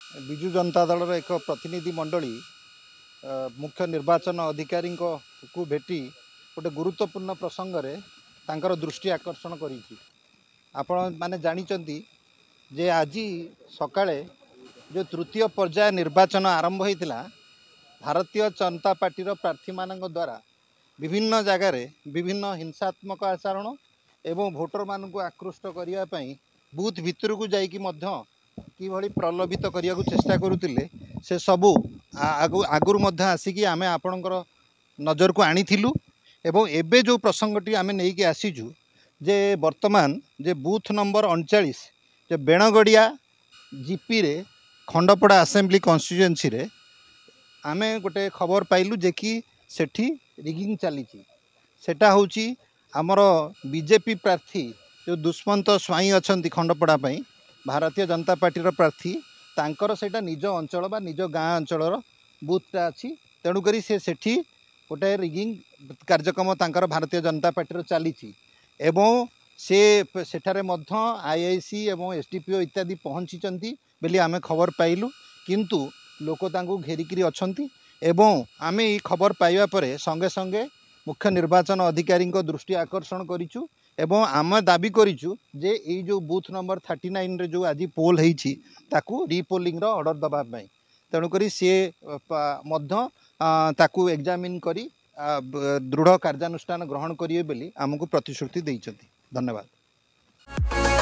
विजु जनता दल एक प्रतिनिधि मंडली मुख्य निर्वाचन अधिकारी को भेटी गोटे गुरुत्वपूर्ण प्रसंग रे तांकर दृष्टि आकर्षण करिछि। आपण माने जानिचंती जे आज सकाळे जो तृतीय पर्याय निर्वाचन आरंभ होइतिला भारतीय जनता पार्टी प्रार्थी मानक द्वारा विभिन्न जगार विभिन्न हिंसात्मक आचरण एवं भोटर मानक आकृष्ट करने बूथ भितर को जाइकी किभली प्रलोभित करने को चेष्टा करुले से सबू आगुरी आसिकी आमे आपणकर नजर को आनीलु एवं एबे जो प्रसंगटी आमे नहीं आसीजु जे वर्तमान जे बूथ नंबर 39 जो बेणगड़िया जीपी रे खंडपड़ा असेंबली कन्स्टिट्युएंसी रे आमे गोटे खबर पाइलु जे कि सेठी रिगिंग चली सेटा होची आमर बीजेपी प्रार्थी जो दुष्मंत स्वाई अच्छा खंडपड़ा भारतीय जनता पार्टी प्रार्थी तांकर सेटा निज अंचल बा निज गाँ अंचल बूथटा अच्छी तेणुकरी सेठी गोटे रिगिंग कार्यक्रम तांकर भारतीय जनता पार्टी चली एवं से सेठारे मध्य आईआईसी एवं एसडीपीओ इत्यादि पहुँची बोली आमे खबर पाइलु किंतु लोक तांको घेरिकी अछंती एवं आमे ई खबर पाइबा परे संगे संगे मुख्य निर्वाचन अधिकारी दृष्टि आकर्षण करिचु एवं आम दाबी करिचु जे ई जो बूथ नंबर 39 रे जो आज पोल होईछि ताकू रिपोलिंग रो ऑर्डर दबा पई तेणुकरी सी ताकू एग्जामिन करी दृढ़ कार्यानुष्ठान ग्रहण करिए बोली आमको प्रतिश्रुति देइछथि। धन्यवाद।